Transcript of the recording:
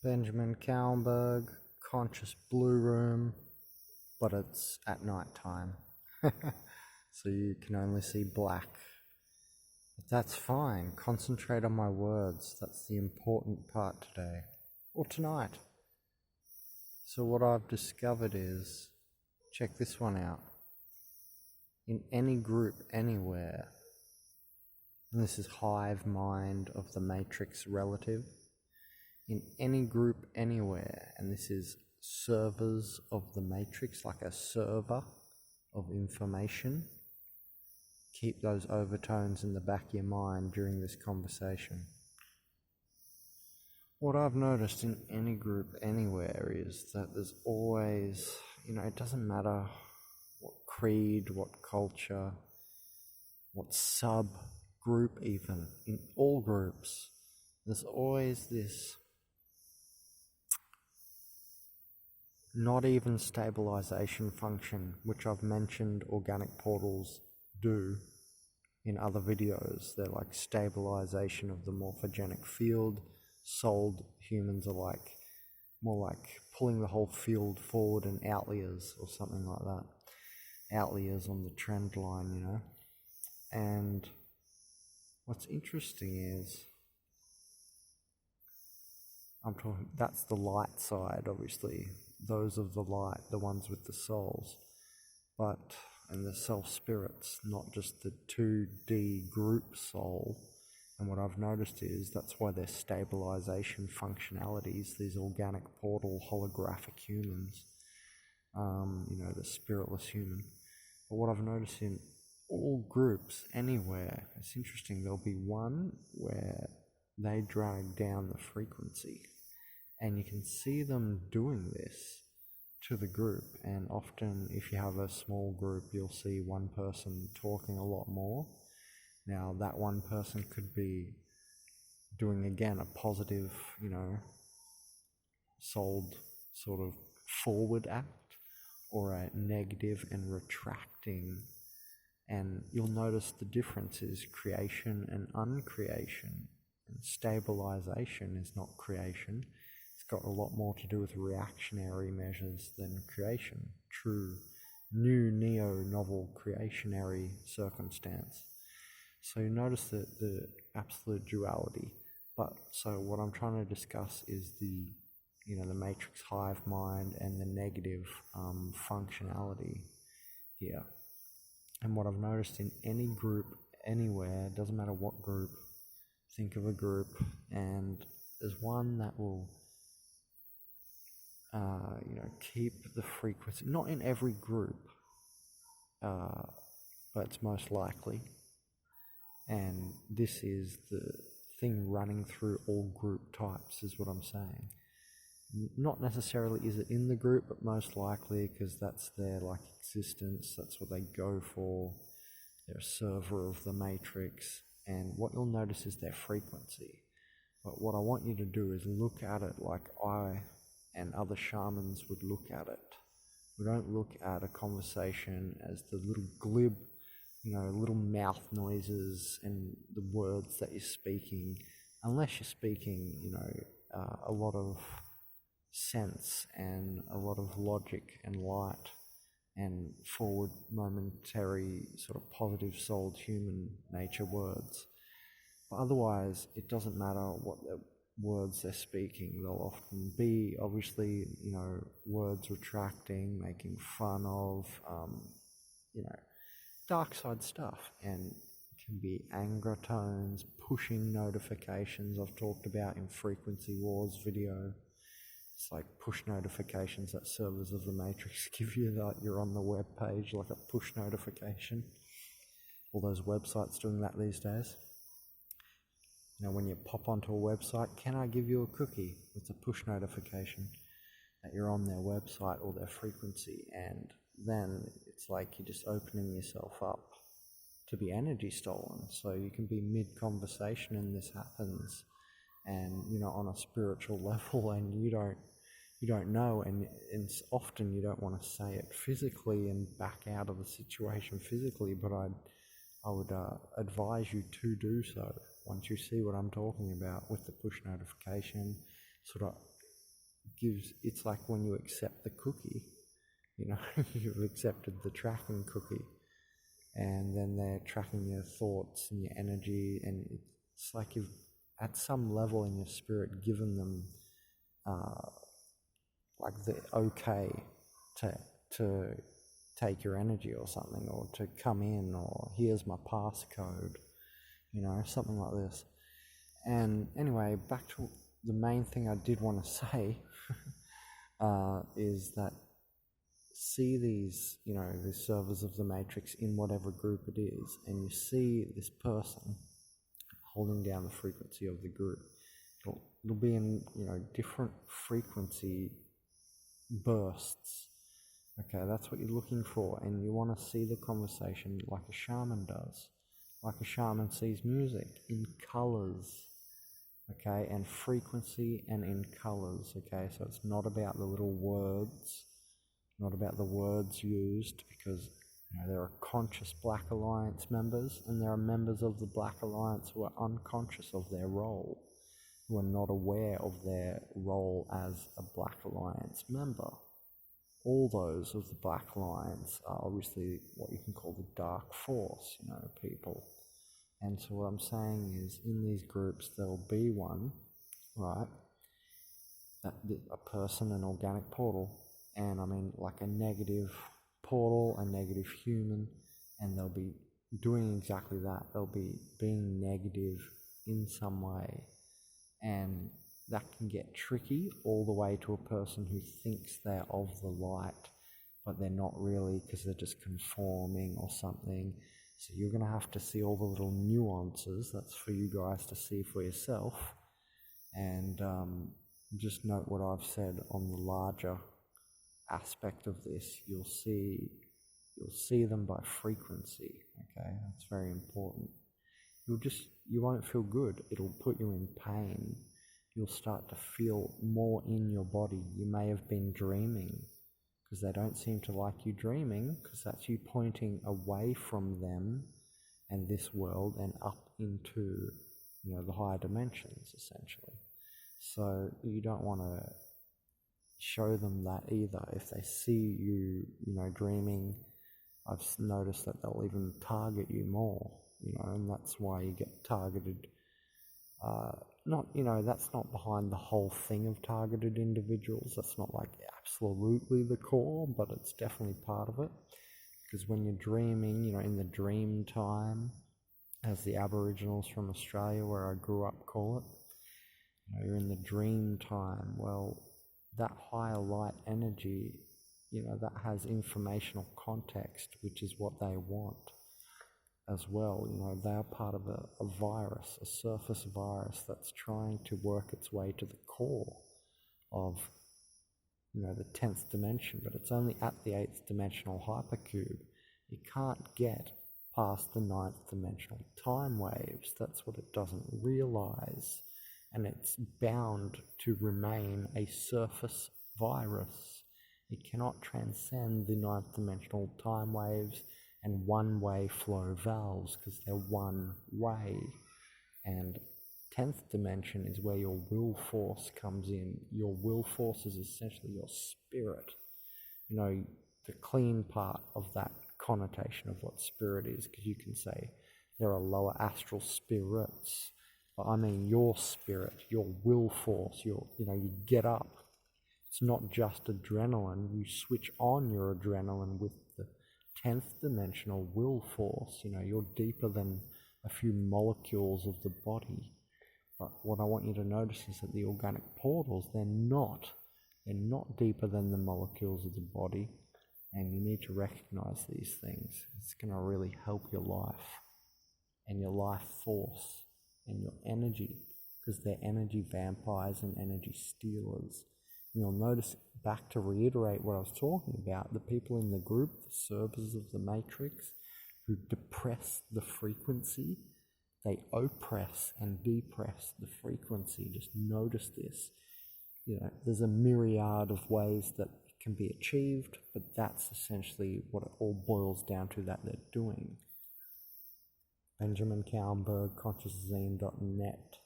Benjamin Kallenberg, Conscious Blue Room, but it's at night time. So you can only see black. But that's fine. Concentrate on my words. That's the important part today. Or tonight. So what I've discovered is, check this one out. In any group, anywhere, and this is hive mind of the matrix relative, in any group, anywhere, and this is servers of the matrix, like a server of information. Keep those overtones in the back of your mind during this conversation. What I've noticed in any group, anywhere, is that there's always, it doesn't matter what creed, what culture, what sub-group even, in all groups, there's always this not even stabilization function, which I've mentioned organic portals do in other videos. They're like stabilization of the morphogenic field. Souled humans are more like pulling the whole field forward and outliers or something like that. Outliers on the trend line, And what's interesting is, that's the light side, obviously. Those of the light, the ones with the souls, and the self-spirits, not just the 2D group soul. And what I've noticed is that's why they're stabilization functionalities, these organic portal holographic humans, the spiritless human. But what I've noticed in all groups, anywhere, it's interesting, there'll be one where they drag down the frequency. And you can see them doing this to the group. And often, if you have a small group, you'll see one person talking a lot more. Now, that one person could be doing, again, a positive, souled sort of forward act, or a negative and retracting. And you'll notice the difference is creation and uncreation. And stabilization is not creation. It's got a lot more to do with reactionary measures than creation. True, new, neo-novel creationary circumstance. So you notice the absolute duality. So what I'm trying to discuss is the matrix hive mind and the negative functionality here. And what I've noticed in any group, anywhere, doesn't matter what group, think of a group, and there's one that will keep the frequency, not in every group, but it's most likely. And this is the thing running through all group types, is what I'm saying. Not necessarily is it in the group, but most likely, because that's their existence, that's what they go for. They're a server of the matrix, and what you'll notice is their frequency. But what I want you to do is look at it like I and other shamans would look at it. We don't look at a conversation as the little glib, little mouth noises and the words that you're speaking, unless you're speaking, a lot of sense and a lot of logic and light and forward momentary sort of positive souled human nature words. But otherwise, it doesn't matter what the words they're speaking. They'll often be, obviously, words retracting, making fun of, dark side stuff, and it can be anger tones, pushing notifications I've talked about in Frequency Wars video. It's like push notifications that servers of the matrix give you, that you're on the web page, like a push notification. All those websites doing that these days. When you pop onto a website, can I give you a cookie? It's a push notification that you're on their website or their frequency, and then it's like you're just opening yourself up to be energy stolen. So you can be mid-conversation and this happens, and on a spiritual level, and you don't know, and it's often you don't want to say it physically and back out of the situation physically, but I would advise you to do so once you see what I'm talking about with the push notification, sort of it's like when you accept the cookie, you've accepted the tracking cookie, and then they're tracking your thoughts and your energy, and it's like you've, at some level in your spirit, given them like the okay to take your energy or something, or to come in, or here's my passcode, something like this. And anyway, back to the main thing I did want to say is that see these, these servers of the Matrix in whatever group it is, and you see this person holding down the frequency of the group. It'll be in, different frequency bursts. Okay, that's what you're looking for, and you want to see the conversation like a shaman does. Like a shaman sees music in colors, okay, and frequency and in colors, okay? So it's not about the little words, not about the words used, because there are conscious Black Alliance members, and there are members of the Black Alliance who are unconscious of their role, who are not aware of their role as a Black Alliance member. All those of the Black Alliance are obviously what you can call the dark force, people. And so what I'm saying is, in these groups, there'll be one, right, a person, an organic portal, and I mean like a negative portal, a negative human, and they'll be doing exactly that. They'll be being negative in some way, and that can get tricky all the way to a person who thinks they're of the light, but they're not really, because they're just conforming or something. So you're going to have to see all the little nuances. That's for you guys to see for yourself. And just note what I've said on the larger aspect of this. You'll see them by frequency. Okay, that's very important. You won't feel good. It'll put you in pain. You'll start to feel more in your body. You may have been dreaming, because they don't seem to like you dreaming, because that's you pointing away from them and this world and up into, the higher dimensions, essentially. So you don't want to show them that either. If they see you, dreaming, I've noticed that they'll even target you more, and that's why you get targeted. That's not behind the whole thing of targeted individuals. That's not like absolutely the core, but it's definitely part of it. Because when you're dreaming, in the dream time, as the Aboriginals from Australia, where I grew up, call it, you're in the dream time. Well, that higher light energy, that has informational context, which is what they want as well. They are part of a virus, a surface virus that's trying to work its way to the core of, the 10th dimension, but it's only at the 8th dimensional hypercube. It can't get past the 9th dimensional time waves. That's what it doesn't realize. And it's bound to remain a surface virus. It cannot transcend the 9th dimensional time waves and one-way flow valves, because they're one way. And 10th dimension is where your will force comes in. Your will force is essentially your spirit. The clean part of that connotation of what spirit is, because you can say there are lower astral spirits, but I mean your spirit, your will force, you get up. It's not just adrenaline. You switch on your adrenaline with the 10th dimensional will force. You're deeper than a few molecules of the body. But what I want you to notice is that the organic portals, they're not deeper than the molecules of the body, and you need to recognize these things. It's going to really help your life and your life force and your energy, because they're energy vampires and energy stealers. You'll notice, back to reiterate what I was talking about, the people in the group, the servers of the Matrix, who depress the frequency, they oppress and depress the frequency. Just notice this. There's a myriad of ways that it can be achieved, but that's essentially what it all boils down to that they're doing. Benjamin Kallenberg, consciousazine.net.